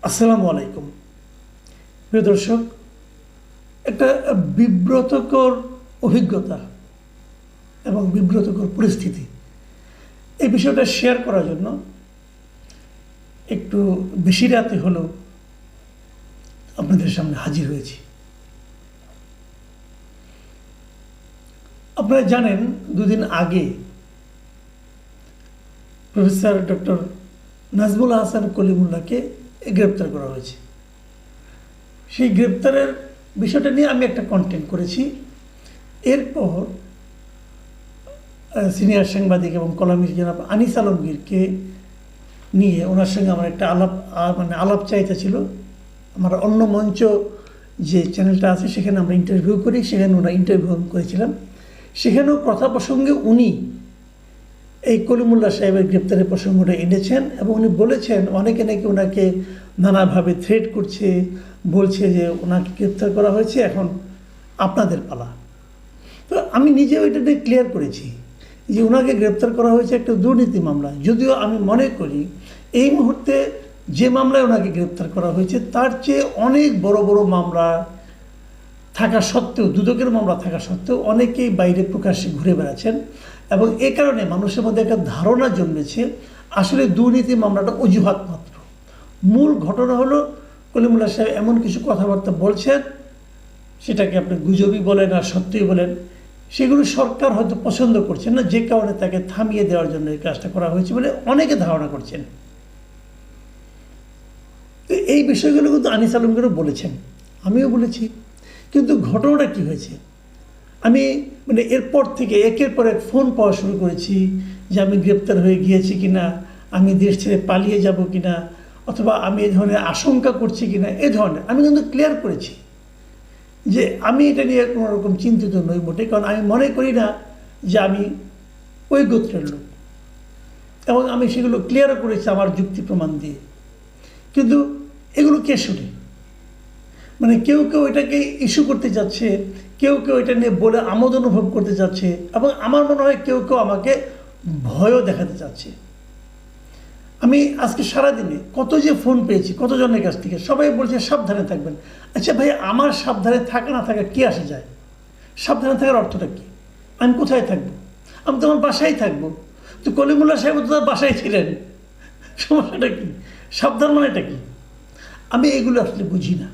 আসসালামু আলাইকুম প্রিয় দর্শক, একটা বিব্রতকর অভিজ্ঞতা এবং বিব্রতকর পরিস্থিতি, এই বিষয়টা শেয়ার করার জন্য একটু বেশি রাতে হলেও আপনাদের সামনে হাজির হয়েছি। আপনারা জানেন, দুদিন আগে প্রফেসর ডক্টর নাজমুল হাসান কলিমুল্লাহকে গ্রেপ্তার করা হয়েছে। সেই গ্রেপ্তারের বিষয়টা নিয়ে আমি একটা কন্টেন্ট করেছি। এরপর সিনিয়র সাংবাদিক এবং কলামিস্ট জনাব আনিস আলমগীরকে নিয়ে ওনার সঙ্গে আমার একটা আলাপ চাইতে ছিল। আমার অন্য মঞ্চ যে চ্যানেলটা আছে সেখানে আমরা ইন্টারভিউ করি, সেখানে ওনারা ইন্টারভিউ করেছিলাম। সেখানেও কথা প্রসঙ্গে উনি এই কলিমুল্লাহ সাহেবের গ্রেপ্তারের প্রসঙ্গটা এনেছেন এবং উনি বলেছেন অনেকে নাকি ওনাকে নানাভাবে থ্রেট করছে, বলছে যে ওনাকে গ্রেপ্তার করা হয়েছে, এখন আপনাদের পালা। তো আমি নিজেও এটা নিয়ে ক্লিয়ার করেছি যে ওনাকে গ্রেপ্তার করা হয়েছে একটা দুর্নীতি মামলা। যদিও আমি মনে করি এই মুহূর্তে যে মামলায় ওনাকে গ্রেপ্তার করা হয়েছে তার চেয়ে অনেক বড় বড় মামলা থাকা সত্ত্বেও, দুদকের মামলা থাকা সত্ত্বেও অনেকেই বাইরে প্রকাশ্যে ঘুরে বেড়াচ্ছেন এবং এ কারণে মানুষের মধ্যে একটা ধারণা জন্মেছে আসলে দুর্নীতি মামলাটা অজুহাত মাত্র। মূল ঘটনা হলো কলিমুল্লাহ সাহেব এমন কিছু কথাবার্তা বলছেন, সেটাকে আপনি গুজবই বলেন আর সত্যিই বলেন, সেগুলো সরকার হয়তো পছন্দ করছেন না, যে কারণে তাকে থামিয়ে দেওয়ার জন্য এই কাজটা করা হয়েছে বলে অনেকে ধারণা করছেন। তো এই বিষয়গুলো কিন্তু আনিস আলমগীরও বলেছেন, আমিও বলেছি। কিন্তু ঘটনাটা কী হয়েছে, আমি এরপর থেকে একের পর এক ফোন পাওয়া শুরু করেছি যে আমি গ্রেপ্তার হয়ে গিয়েছি কিনা, আমি দেশ ছেড়ে পালিয়ে যাব কিনা, অথবা আমি এই ধরনের আশঙ্কা করছি কিনা। এই ধরনের আমি কিন্তু ক্লিয়ার করেছি যে আমি এটা নিয়ে কোনো রকম চিন্তিত নই মোটে, কারণ আমি মনে করি না যে আমি ওই গোত্রের লোক, এবং আমি সেগুলো ক্লিয়ারও করেছি আমার যুক্তি প্রমাণ দিয়ে। কিন্তু এগুলো কে শুনে? কেউ কেউ এটাকে ইস্যু করতে যাচ্ছে, কেউ কেউ এটা নিয়ে বলে আমোদ অনুভব করতে যাচ্ছে, এবং আমার মনে হয় কেউ কেউ আমাকে ভয়ও দেখাতে চাচ্ছে। আমি আজকে সারাদিনে কত যে ফোন পেয়েছি কতজনের কাছ থেকে, সবাই বলছে সাবধানে থাকবেন। আচ্ছা ভাই, আমার সাবধানে থাকা না থাকা কী আসে যায়? সাবধানে থাকার অর্থটা কী? আমি কোথায় থাকবো? আমি তো আমার বাসায় থাকবো। তো কলিমুল্লাহ সাহেব তো তার বাসায় ছিলেন, সমস্যাটা কী? সাবধান মানেটা কী? আমি এগুলো আসলে বুঝি না।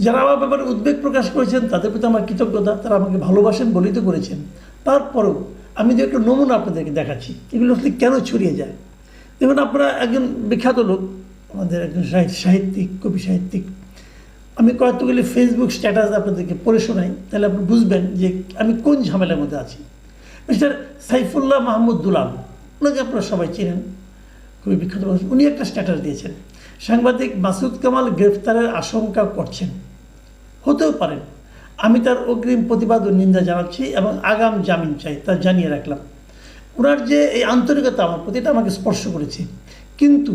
যারা আমার ব্যাপারে উদ্বেগ প্রকাশ করেছেন তাদের প্রতি আমার কৃতজ্ঞতা, তারা আমাকে ভালোবাসেন বলেই তো করেছেন। তারপরেও আমি যে একটা নমুনা আপনাদেরকে দেখাচ্ছি এগুলো আসলে কেন ছড়িয়ে যায়। দেখুন, আপনারা একজন বিখ্যাত লোক, আমাদের একজন সাহিত্যিক, কবি সাহিত্যিক, আমি কয়েকগুলি ফেসবুক স্ট্যাটাস আপনাদেরকে পড়ে শোনাই, তাহলে আপনি বুঝবেন যে আমি কোন ঝামেলার মধ্যে আছি। মিস্টার সাইফুল্লাহ মাহমুদ দুলাল, ওনাকে আপনারা সবাই চেনেন, খুবই বিখ্যাত মানুষ। উনি একটা স্ট্যাটাস দিয়েছেন, সাংবাদিক মাসুদ কামাল গ্রেফতারের আশঙ্কা করছেন, হতেও পারেন, আমি তার অগ্রিম প্রতিবাদ ও নিন্দা জানাচ্ছি এবং আগাম জামিন চাই, তা জানিয়ে রাখলাম। ওনার যে এই আন্তরিকতা আমার প্রতি, এটা আমাকে স্পর্শ করেছে। কিন্তু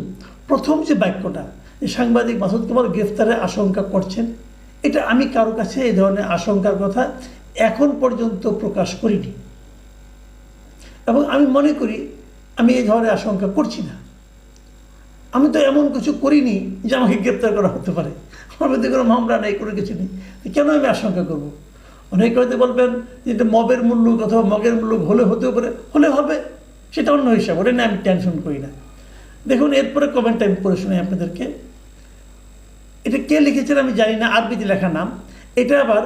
প্রথম যে বাক্যটা, যে সাংবাদিক মাসুদ কামাল গ্রেফতারের আশঙ্কা করছেন, এটা আমি কারো কাছে এই ধরনের আশঙ্কার কথা এখন পর্যন্ত প্রকাশ করিনি, এবং আমি মনে করি আমি এই ধরনের আশঙ্কা করছি না। আমি তো এমন কিছু করিনি যে আমাকে গ্রেপ্তার করা হতে পারে, আমার মধ্যে কোনো মামলা নেই, কোনো কিছু নেই, কেন আমি আশঙ্কা করব? অনেকে হয়তো বলবেন যে এটা মবের মূল্য অথবা মগের মূল্য হলে হতেও পারে, হলে হবে, সেটা অন্য হিসাব, ওটা নিয়ে আমি টেনশন করি না। দেখুন, এরপরে কমেন্টটা আমি পড়ে শোনাই আপনাদেরকে। এটা কে লিখেছেন আমি জানি না, আরবিতে লেখা নাম। এটা আবার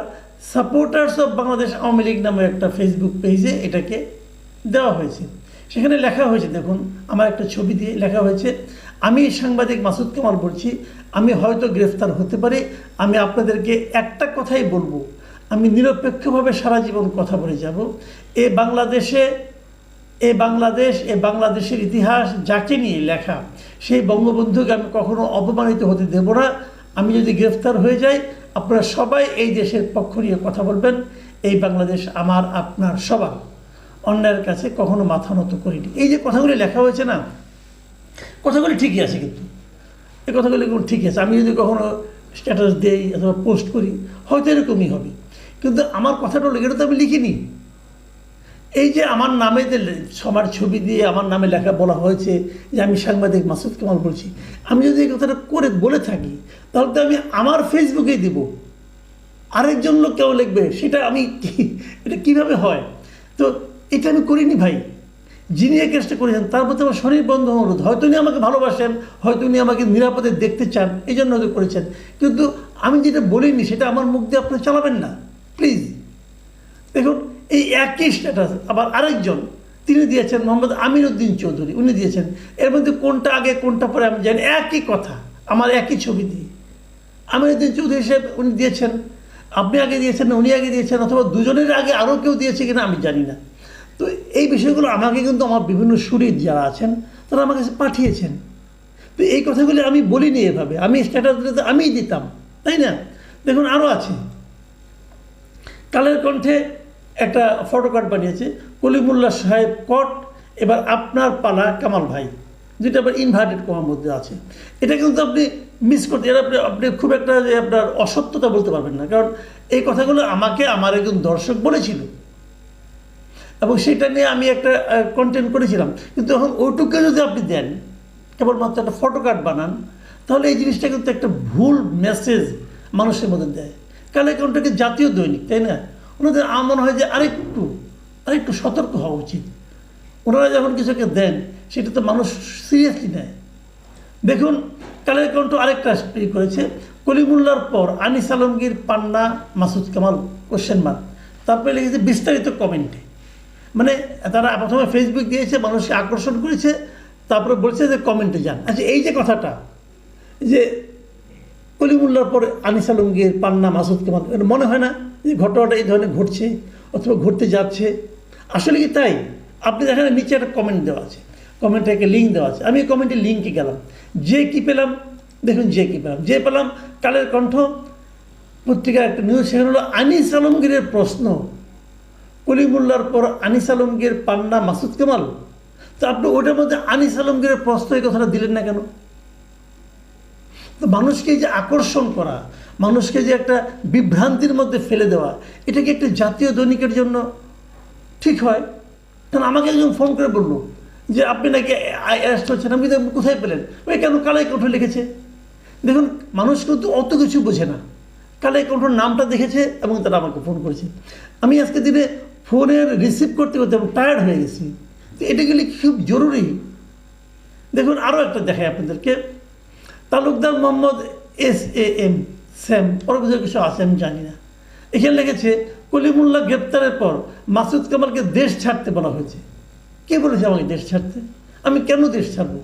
সাপোর্টার্স অফ বাংলাদেশ আওয়ামী লীগ নামে একটা ফেসবুক পেজে এটাকে দেওয়া হয়েছে। সেখানে লেখা হয়েছে, দেখুন, আমার একটা ছবি দিয়ে লেখা হয়েছে, আমি সাংবাদিক মাসুদ কামাল বলছি, আমি হয়তো গ্রেফতার হতে পারি, আমি আপনাদেরকে একটা কথাই বলবো, আমি নিরপেক্ষভাবে সারা জীবন কথা বলে যাব। বাংলাদেশের ইতিহাস যাকে নিয়ে লেখা, সেই বঙ্গবন্ধুকে আমি কখনো অপমানিত হতে দেব না। আমি যদি গ্রেফতার হয়ে যাই, আপনারা সবাই এই দেশের পক্ষ নিয়ে কথা বলবেন। এই বাংলাদেশ আমার, আপনার সবার, অন্যায়ের কাছে কখনো মাথা নত করিনি। এই যে কথাগুলি লেখা হয়েছে না, কথাগুলি ঠিকই আছে, কিন্তু এই কথাগুলি ঠিকই আছে। আমি যদি কখনো স্ট্যাটাস দেই অথবা পোস্ট করি হয়তো এরকমই হবে, কিন্তু আমার কথাটা হলো এটা তো আমি লিখিনি। এই যে আমার নামে যে সবার ছবি দিয়ে আমার নামে লেখা বলা হয়েছে যে আমি সাংবাদিক মাসুদ কামাল বলছি, আমি যদি এই কথাটা করে বলে থাকি তাহলে তো আমি আমার ফেসবুকেই দিব, আরেকজন লোক কেউ লিখবে, সেটা আমি এটা কীভাবে হয়? তো এটা আমি করিনি ভাই। যিনি এই কাজটা করেছেন তার প্রতি আমার স্বনির্বন্ধ অনুরোধ, হয়তো উনি আমাকে ভালোবাসেন, হয়তো উনি আমাকে নিরাপদে দেখতে চান, এই জন্য হয়তো করেছেন, কিন্তু আমি যেটা বলিনি সেটা আমার মুখ দিয়ে আপনারা চালাবেন না প্লিজ। দেখুন এই একই স্ট্যাটাস আবার আরেকজন তিনি দিয়েছেন, মোহাম্মদ আমির উদ্দিন চৌধুরী, উনি দিয়েছেন। এর মধ্যে কোনটা আগে কোনটা পরে আমি জানি, একই কথা, আমার একই ছবি দিয়ে আমির উদ্দিন চৌধুরী সাহেব উনি দিয়েছেন, আপনি আগে দিয়েছেন, উনি আগে দিয়েছেন, অথবা দুজনের আগে আরও কেউ দিয়েছে কিনা আমি জানি না। তো এই বিষয়গুলো আমাকে কিন্তু আমার বিভিন্ন সুরিত যারা আছেন তারা আমার কাছে পাঠিয়েছেন। তো এই কথাগুলি আমি বলিনি এভাবে, আমি স্ট্যাটাস দিলে তো আমিই দিতাম, তাই না? দেখুন আরও আছে, কালের কণ্ঠে একটা ফটোকার্ড বানিয়েছে, কলিমুল্লাহ সাহেব কট, এবার আপনার পালা কামাল ভাই, যেটা আবার ইনভার্টেড কমার মধ্যে আছে। এটা কিন্তু আপনি মিস করতে, এটা আপনি খুব একটা যে আপনার অসত্যতা বলতে পারবেন না, কারণ এই কথাগুলো আমাকে আমার একজন দর্শক বলেছিল এবং সেটা নিয়ে আমি একটা কন্টেন্ট করেছিলাম। কিন্তু এখন ওইটুকু যদি আপনি দেন, কেবলমাত্র একটা ফটোকার্ড বানান, তাহলে এই জিনিসটা কিন্তু একটা ভুল মেসেজ মানুষের মধ্যে দেয়। কালের কণ্ঠকে জাতীয় দৈনিক, তাই না? ওনাদের আমার মনে হয় যে আরেকটু সতর্ক হওয়া উচিত। ওনারা যখন কিছুকে দেন সেটা তো মানুষ সিরিয়াসলি নেয়। দেখুন কালের কণ্ঠ আরেকটা করেছে, কলিমুল্লার পর আনিস আলমগীর, পান্না, মাসুদ কামাল কোশ্চেন মার্ক, তারপরে লিখেছে বিস্তারিত কমেন্টে। মানে তারা প্রথমে ফেসবুক দিয়েছে, মানুষকে আকর্ষণ করেছে, তারপরে বলছে যে কমেন্টে যান। আচ্ছা এই যে কথাটা যে কলিমুল্লার পর আনিস আলমগীর, পান্না, মাসুদ কামাল, মনে হয় না যে ঘটনাটা এই ধরনের ঘটছে অথবা ঘটতে যাচ্ছে? আসলে কি তাই? আপনি দেখেন নিচে একটা কমেন্ট দেওয়া আছে, কমেন্টে একটা লিঙ্ক দেওয়া আছে, আমি এই কমেন্টের লিঙ্কে গেলাম, যে কী পেলাম দেখুন, যে কী পেলাম, যে পেলাম কালের কণ্ঠ পত্রিকার একটা নিউজ, সেখানে হলো আনিস আলমগীরের প্রশ্ন, কলিমুল্লার পর আনিস আলমগীর, পান্না, মাসুদ কামাল। তো আপনি ওটার মধ্যে আনিস আলমগীরের প্রশ্ন এই কথাটা দিলেন না কেন? তো মানুষকে যে আকর্ষণ করা, মানুষকে যে একটা বিভ্রান্তির মধ্যে ফেলে দেওয়া, এটা কি একটা জাতীয় দৈনিকের জন্য ঠিক হয়? কারণ আমাকে একজন ফোন করে বললো যে আপনি নাকি অ্যারেস্ট হচ্ছেন, আমি কোথায় পেলেন? ওই কেন কালাই কণ্ঠ লিখেছে। দেখুন মানুষ কিন্তু অত কিছু বোঝে না, কালাই কণ্ঠর নামটা দেখেছে এবং তারা আমাকে ফোন করেছে। আমি আজকে দিনে ফোনের রিসিভ করতে করতে আমি টায়ার্ড হয়ে গেছি। তো এটা গেলে খুব জরুরি। দেখুন আরও একটা দেখায় আপনাদেরকে, তালুকদার মোহাম্মদ SAM স্যাম, ওর ভিতরে কিছু আছে আমি জানি না। এখানে লিখেছে কলিমুল্লাহ গ্রেপ্তারের পর মাসুদ কামালকে দেশ ছাড়তে বলা হয়েছে। কে বলেছে আমাকে দেশ ছাড়তে? আমি কেন দেশ ছাড়বো?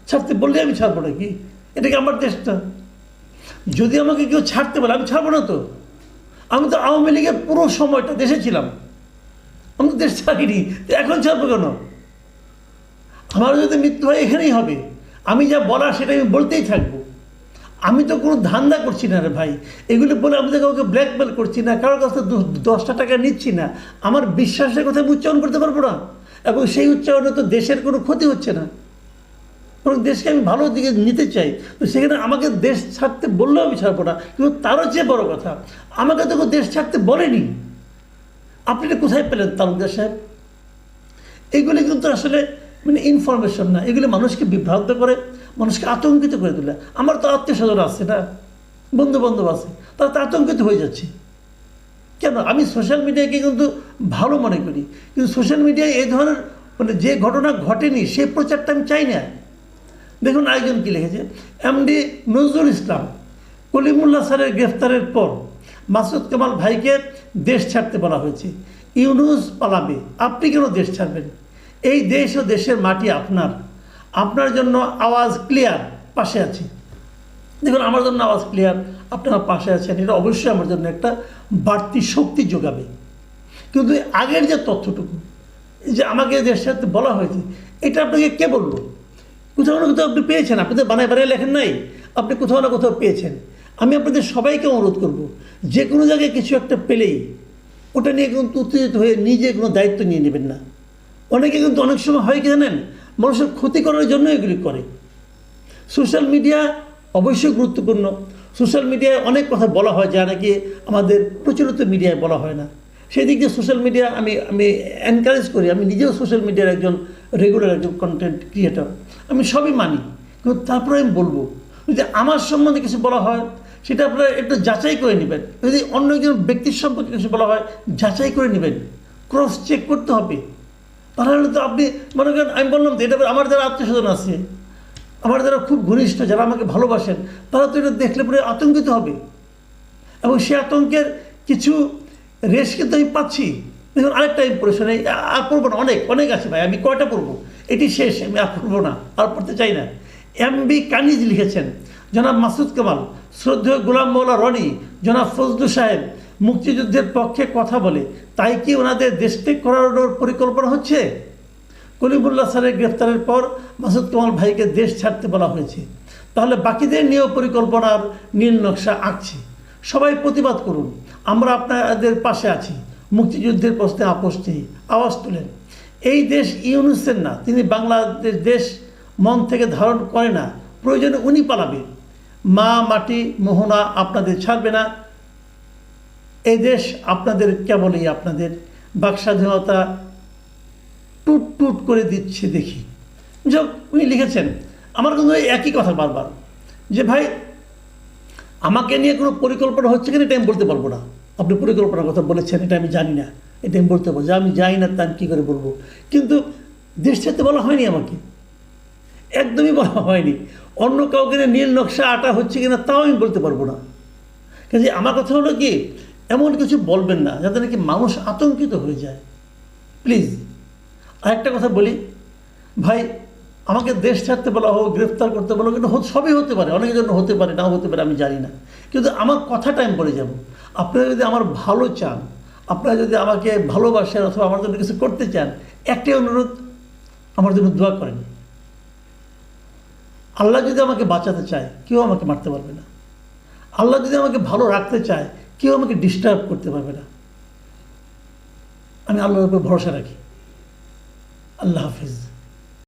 ছাড়তে বললে আমি ছাড়বো নাকি? এটা কি আমার দেশটা? যদি আমাকে কেউ ছাড়তে বলে আমি ছাড়বো না। তো আমি তো আওয়ামী লীগের পুরো সময়টা দেশে ছিলাম, আমি তো দেশ ছাড়িনি, এখন ছাড়বো কেন? আমার যদি মৃত্যু হয় এখানেই হবে, আমি যা বলার সেটা আমি বলতেই থাকবো। আমি তো কোনো ধান্দা করছি না রে ভাই, এগুলো বলে আমি তো কাউকে ব্ল্যাকমেল করছি না, কারোর কাছ থেকে 10টা টাকা নিচ্ছি না। আমার বিশ্বাসের কথা আমি উচ্চারণ করতে পারবো না, এবং সেই উচ্চারণে তো দেশের কোনো ক্ষতি হচ্ছে না, বরং দেশকে আমি ভালো দিকে নিতে চাই। তো সেখানে আমাকে দেশ ছাড়তে বললেও আমি ছাড়বো না। কিন্তু তারও চেয়ে বড় কথা, আমাকে তো দেশ ছাড়তে বলেনি। আপনি এটা কোথায় পেলেন তালুকদার সাহেব? এগুলি কিন্তু আসলে মানে ইনফরমেশন না, এগুলি মানুষকে বিভ্রান্ত করে, মানুষকে আতঙ্কিত করে তোলে। আমার তো আত্মীয় স্বজন আছে না, বন্ধু বান্ধব আছে, তারা তো আতঙ্কিত হয়ে যাচ্ছে। কেন? আমি সোশ্যাল মিডিয়াকে কিন্তু ভালো মনে করি, কিন্তু সোশ্যাল মিডিয়ায় এই ধরনের মানে যে ঘটনা ঘটেনি সেই প্রচারটা আমি চাই না। দেখুন আরেকজন কী লিখেছে, MD নজরুল ইসলাম, কলিমুল্লাহ স্যারের গ্রেফতারের পর মাসুদ কামাল ভাইকে দেশ ছাড়তে বলা হয়েছে, ইউনুস পালাবে, আপনি কেন দেশ ছাড়বেন? এই দেশ ও দেশের মাটি আপনার, আপনার জন্য আওয়াজ ক্লিয়ার, পাশে আছি। দেখুন আমার জন্য আওয়াজ ক্লিয়ার, আপনারা পাশে আছেন, এটা অবশ্যই আমার জন্য একটা বাড়তি শক্তি যোগাবে। কিন্তু আগের যে তথ্যটুকু যে আমাকে দেশ ছাড়তে বলা হয়েছে, এটা আপনাকে কে বললো? কোথাও না কোথাও আপনি পেয়েছেন, আপনি তো বানায় বানায় লেখেন নাই, আপনি কোথাও না কোথাও পেয়েছেন। আমি আপনাদের সবাইকে অনুরোধ করব, যে কোনো জায়গায় কিছু একটা পেলেই ওটা নিয়ে কিন্তু উত্তেজিত হয়ে নিজে কোনো দায়িত্ব নিয়ে নেবেন না। অনেকে কিন্তু অনেক সময় হয় কি জানেন, মানুষের ক্ষতি করার জন্য এগুলি করে। সোশ্যাল মিডিয়া অবশ্যই গুরুত্বপূর্ণ, সোশ্যাল মিডিয়ায় অনেক কথা বলা হয় যা নাকি আমাদের প্রচলিত মিডিয়ায় বলা হয় না। সেই দিক দিয়ে সোশ্যাল মিডিয়া আমি আমি এনকারেজ করি। আমি নিজেও সোশ্যাল মিডিয়ার একজন রেগুলার একজন কন্টেন্ট ক্রিয়েটর, আমি সবই মানি। কিন্তু তারপরে আমি বলবো, যদি আমার সম্বন্ধে কিছু বলা হয় সেটা আপনারা একটু যাচাই করে নেবেন। যদি অন্য একজন ব্যক্তির সম্পর্কে কিছু বলা হয় যাচাই করে নেবেন, ক্রস চেক করতে হবে। তাহলে তো আপনি মনে করেন, আমি বললাম তো এটা আমার যারা আত্মীয় স্বজন আছে, আমার যারা খুব ঘনিষ্ঠ, যারা আমাকে ভালোবাসেন, তারা তো এটা দেখলে পরে আতঙ্কিত হবে, এবং সে আতঙ্কের কিছু রেশ কিন্তু আমি পাচ্ছি। দেখুন আরেকটা ইম্প্রেশন, আর পড়বো না, অনেক অনেক আছে ভাই, আমি কয়টা পড়বো, এটি শেষ, আমি আর পড়বো না, আর পড়তে চাই না। এমবি কানিজ লিখেছেন, জনাব মাসুদ কামাল, শ্রদ্ধেয় গোলাম মৌলা রনি, জনাব ফজলু সাহেব মুক্তিযুদ্ধের পক্ষে কথা বলে, তাই কি ওনাদের দেশত্যাগ করানোর পরিকল্পনা হচ্ছে? কলিমুল্লাহ স্যারের গ্রেফতারের পর মাসুদ কামাল ভাইকে দেশ ছাড়তে বলা হয়েছে, তাহলে বাকিদের নিয়েও পরিকল্পনার নীল নকশা আঁকছে। সবাই প্রতিবাদ করুন, আমরা আপনাদের পাশে আছি। মুক্তিযুদ্ধের প্রশ্নে আপোষ নেই, আওয়াজ তুলেন। এই দেশ ইউনুসের না, তিনি বাংলাদেশ দেশ মন থেকে ধারণ করে না, প্রয়োজনে উনি পালাবে। মা মাটি মোহনা আপনাদের ছাড়বে না, এই দেশ আপনাদের, কেবলই আপনাদের। বাক স্বাধীনতা টুট টুট করে দিচ্ছে দেখি। যাক, উনি লিখেছেন, আমার কিন্তু একই কথা বারবার, যে ভাই আমাকে নিয়ে কোনো পরিকল্পনা হচ্ছে কিনা এটা আমি বলতে পারবো না। আপনি পরিকল্পনার কথা বলেছেন, এটা আমি জানি না, এটা আমি বলতে পারবো যে আমি জানি না, তা আমি কী করে বলবো। কিন্তু দেশ ছাড়তে বলা হয়নি আমাকে, একদমই বলা হয়নি। অন্য কাউকে নীল নকশা আটা হচ্ছে কিনা তাও আমি বলতে পারবো না। কাজে আমার কথা হলো কি, এমন কিছু বলবেন না যাতে নাকি মানুষ আতঙ্কিত হয়ে যায়, প্লিজ। আরেকটা কথা বলি ভাই, আমাকে দেশ ছাড়তে বলা হোক, গ্রেফতার করতে বলা হোক, কিন্তু সবই হতে পারে, অনেকের জন্য হতে পারে, নাও হতে পারে, আমি জানি না। কিন্তু আমার কথাটা আমি বলে যাব, আপনারা যদি আমার ভালো চান, আপনারা যদি আমাকে ভালোবাসেন অথবা আমার জন্য কিছু করতে চান, একটাই অনুরোধ, আমার জন্য দোয়া করেন। আল্লাহ যদি আমাকে বাঁচাতে চায়, কেউ আমাকে মারতে পারবে না। আল্লাহ যদি আমাকে ভালো রাখতে চায়, কেউ আমাকে ডিস্টার্ব করতে পারবে না। আমি আল্লাহর উপর ভরসা রাখি। আল্লাহ হাফিজ।